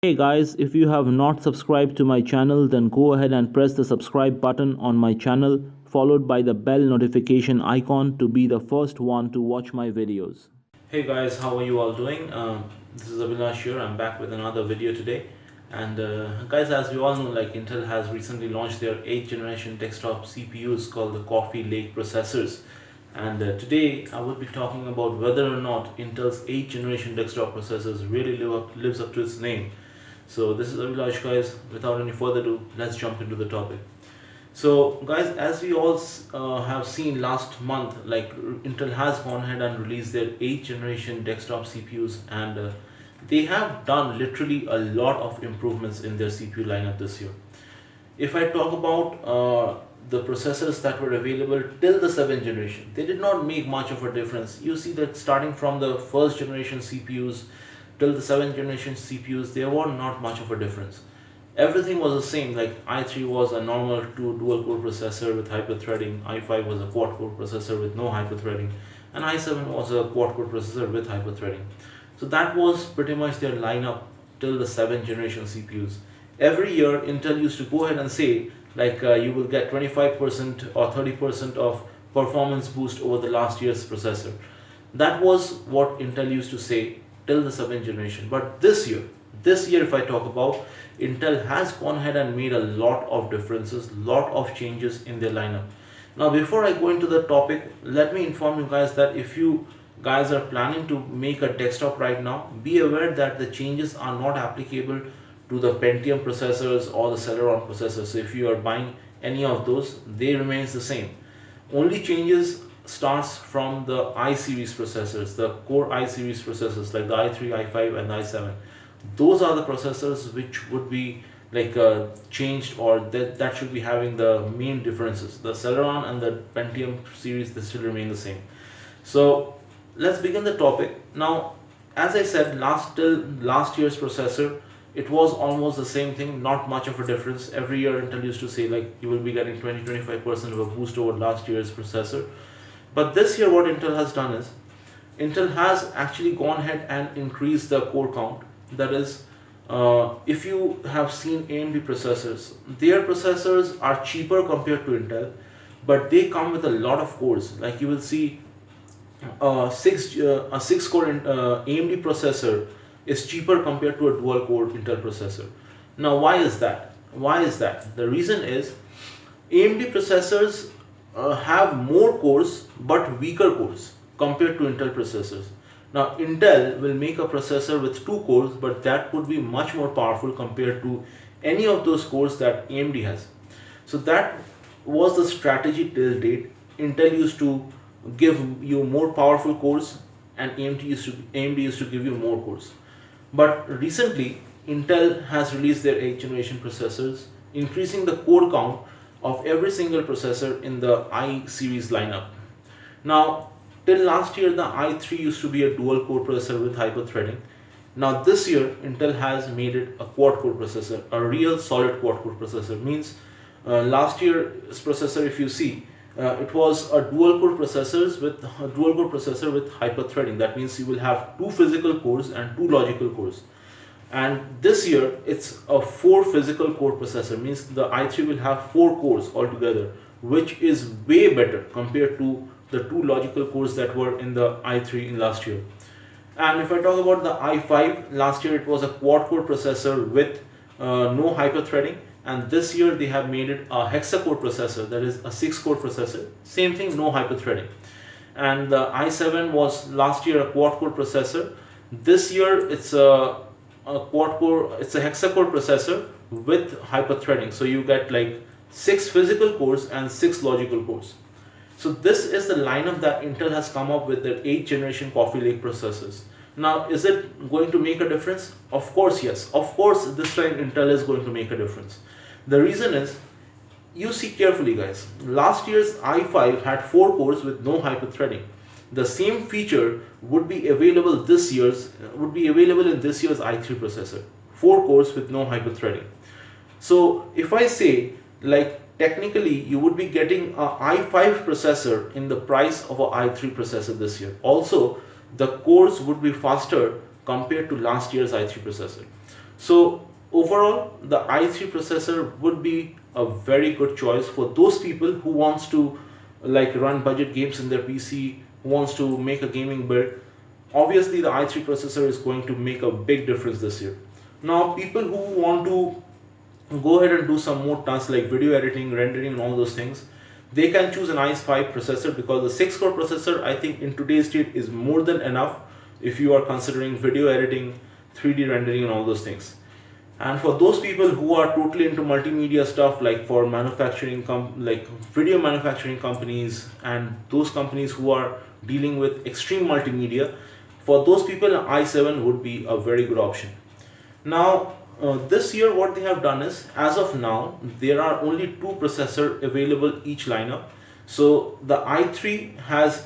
Hey guys, if you have not subscribed to my channel, then go ahead and press the subscribe button on my channel, followed by the bell notification icon to be the first one to watch my videos. Hey guys, how are you all doing? This is Abhilaas here. I'm back with another video today. And guys, as we all know, like Intel has recently launched their 8th generation desktop CPUs called the Coffee Lake processors. And today I will be talking about whether or not Intel's 8th generation desktop processors really lives up to its name. So this is Abhilash guys. Without any further ado, let's jump into the topic. So guys, as we all have seen last month, like Intel has gone ahead and released their 8th generation desktop CPUs, and they have done literally a lot of improvements in their CPU lineup this year. If I talk about the processors that were available till the 7th generation, they did not make much of a difference. You see that starting from the 1st generation CPUs till the 7th generation CPUs, there were not much of a difference. Everything was the same, like i3 was a normal dual core processor with hyper-threading, i5 was a quad core processor with no hyper-threading, and i7 was a quad core processor with hyper-threading. So that was pretty much their lineup till the 7th generation CPUs. Every year Intel used to go ahead and say like you will get 25% or 30% of performance boost over the last year's processor. That was what Intel used to say till the 7th generation. But this year if I talk about, Intel has gone ahead and made a lot of differences, lot of changes in their lineup. Now before I go into the topic, let me inform you guys that if you guys are planning to make a desktop right now, be aware that the changes are not applicable to the Pentium processors or the Celeron processors. So if you are buying any of those, they remains the same. Only changes starts from the I series processors, the core I series processors like the i3, i5 and the i7. Those are the processors which would be like changed, or that should be having the main differences. The Celeron and the Pentium series, they still remain the same. So let's begin the topic. Now as I said, last year's processor, it was almost the same thing, not much of a difference. Every year Intel used to say like you will be getting 20-25% of a boost over last year's processor. But this year what Intel has done is, Intel has actually gone ahead and increased the core count. That is, if you have seen AMD processors, their processors are cheaper compared to Intel, but they come with a lot of cores. Like you will see a 6 core AMD processor is cheaper compared to a dual core Intel processor. Now why is that? The reason is AMD processors have more cores but weaker cores compared to Intel processors. Now Intel will make a processor with 2 cores, but that would be much more powerful compared to any of those cores that AMD has. So that was the strategy till date. Intel used to give you more powerful cores and AMD used to give you more cores. But recently Intel has released their 8th generation processors, increasing the core count of every single processor in the I series lineup. Now till last year the i3 used to be a dual core processor with hyper-threading. Now this year Intel has made it a quad core processor, a real solid quad core processor. Means last year's processor, if you see, it was a dual core processor with hyper-threading. That means you will have 2 physical cores and 2 logical cores. And this year it's a 4 physical core processor, means the i3 will have 4 cores altogether, which is way better compared to the 2 logical cores that were in the i3 in last year. And if I talk about the i5, last year it was a quad core processor with no hyper-threading, and this year they have made it a hexa-core processor, that is a 6 core processor, same thing, no hyper-threading. And the i7 was last year a quad core processor. This year it's a hexa-core processor with hyper-threading. So you get like 6 physical cores and 6 logical cores. So this is the lineup that Intel has come up with, their 8th generation Coffee Lake processors. Now is it going to make a difference? Of course yes. Of course this time Intel is going to make a difference. The reason is, you see carefully guys, last year's i5 had 4 cores with no hyper-threading. The same feature would be available in this year's i3 processor, 4 cores with no hyper-threading. So if I say like technically you would be getting a i5 processor in the price of a i3 processor this year. Also the cores would be faster compared to last year's i3 processor. So overall, the i3 processor would be a very good choice for those people who wants to like run budget games in their PC, who wants to make a gaming build. Obviously, the i3 processor is going to make a big difference this year. Now, people who want to go ahead and do some more tasks like video editing, rendering, and all those things, they can choose an i5 processor, because the 6-core processor, I think in today's date, is more than enough if you are considering video editing, 3D rendering, and all those things. And for those people who are totally into multimedia stuff, like for manufacturing like video manufacturing companies and those companies who are dealing with extreme multimedia, for those people i7 would be a very good option. Now this year what they have done is, as of now, there are only two processors available each lineup. So the i3 has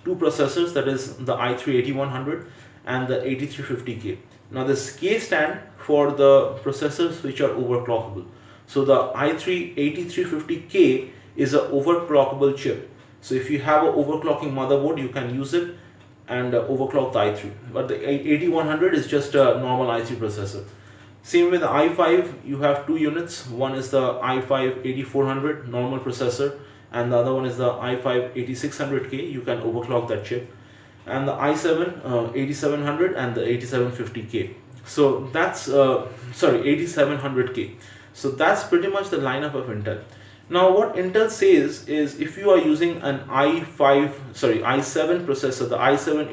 two processors, that is the i3 8100 and the 8350K. Now this K stand for the processors which are overclockable. So the i3 8350K is an overclockable chip. So if you have an overclocking motherboard, you can use it and overclock the i3. But the 8100 is just a normal i3 processor. Same with the i5, you have two units. One is the i5 8400 normal processor, and the other one is the i5 8600K. You can overclock that chip. And the i7 8700 and the 8750K. So that's sorry, 8700K. So that's pretty much the lineup of Intel. Now what Intel says is, if you are using an i7 processor, the i7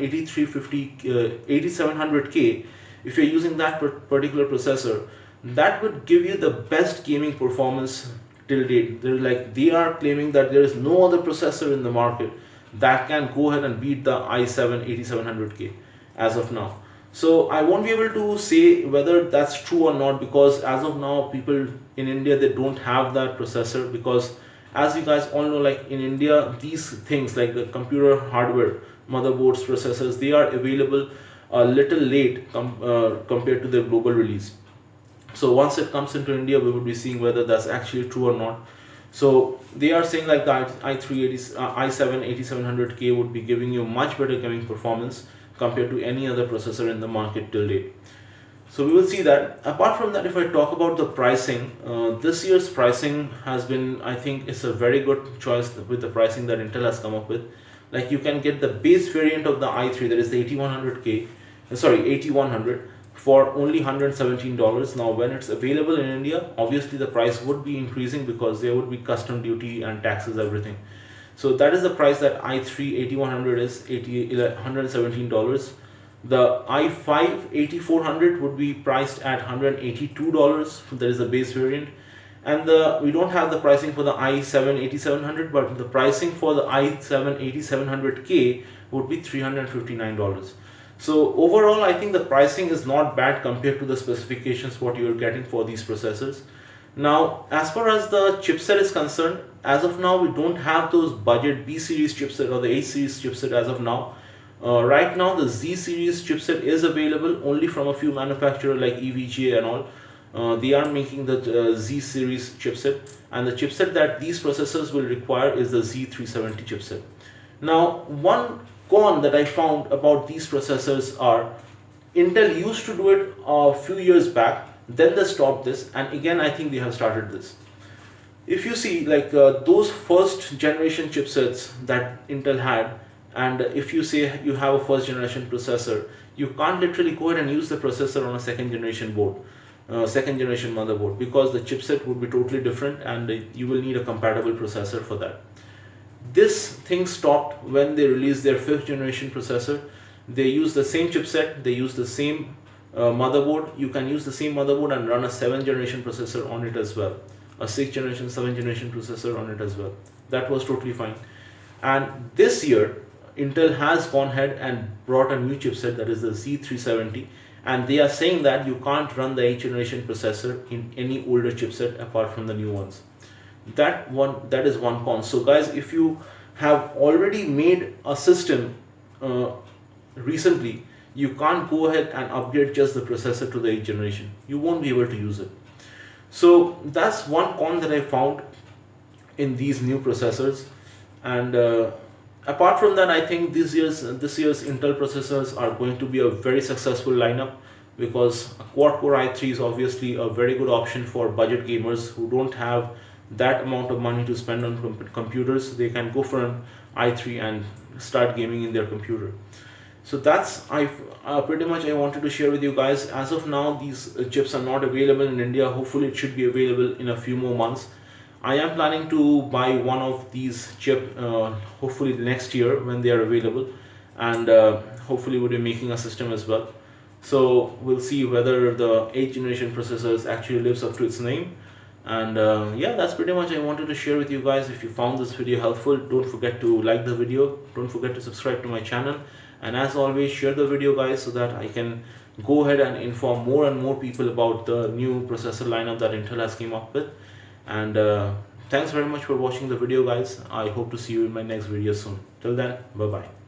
8700K, if you're using that particular processor, that would give you the best gaming performance till date. They are claiming that there is no other processor in the market that can go ahead and beat the i7 8700K as of now. So I won't be able to say whether that's true or not, because as of now, people in India, they don't have that processor, because as you guys all know, like in India, these things like the computer hardware, motherboards, processors, they are available a little late compared to their global release. So once it comes into India, we will be seeing whether that's actually true or not. So they are saying like the i7 8700K would be giving you much better gaming performance compared to any other processor in the market till date. So we will see that. Apart from that, if I talk about the pricing, this year's pricing has been, I think it's a very good choice with the pricing that Intel has come up with. Like you can get the base variant of the i3, that is the 8100 for only $117. Now when it's available in India, obviously the price would be increasing because there would be custom duty and taxes, everything. So that is the price that i3 8100 is, $117. The i5 8400 would be priced at $182. That is the base variant. And we don't have the pricing for the i7 8700, but the pricing for the i7 8700K would be $359. So overall, I think the pricing is not bad compared to the specifications what you are getting for these processors. Now, as far as the chipset is concerned, as of now, we don't have those budget B series chipset or the A series chipset as of now. Right now, the Z series chipset is available only from a few manufacturers like EVGA and all. They are making the Z series chipset, and the chipset that these processors will require is the Z370 chipset. Now, one con that I found about these processors are, Intel used to do it a few years back, then they stopped this, and again I think they have started this. If you see like those first generation chipsets that Intel had, and if you say you have a first generation processor, you can't literally go ahead and use the processor on a second generation board, second generation motherboard, because the chipset would be totally different and you will need a compatible processor for that. This thing stopped when they released their 5th generation processor. They use the same chipset, they use the same motherboard. You can use the same motherboard and run a 7th generation processor on it as well, a 6th generation, 7th generation processor on it as well. That was totally fine. And this year Intel has gone ahead and brought a new chipset, that is the Z370, and they are saying that you can't run the 8th generation processor in any older chipset apart from the new ones. That is one con. So guys, if you have already made a system recently, you can't go ahead and upgrade just the processor to the 8th generation. You won't be able to use it. So that's one con that I found in these new processors. And apart from that, I think this year's Intel processors are going to be a very successful lineup. because a quad-core i3 is obviously a very good option for budget gamers who don't have that amount of money to spend on computers. They can go for an i3 and start gaming in their computer. So that's pretty much I wanted to share with you guys. As of now, these chips are not available in India. Hopefully it should be available in a few more months. I am planning to buy one of these chip hopefully next year when they are available, and hopefully we'll be making a system as well. So we'll see whether the 8th generation processors actually lives up to its name. And yeah, that's pretty much I wanted to share with you guys. If you found this video helpful, don't forget to like the video, don't forget to subscribe to my channel, and as always, share the video guys, so that I can go ahead and inform more and more people about the new processor lineup that Intel has came up with. And thanks very much for watching the video guys. I hope to see you in my next video soon. Till then, bye bye.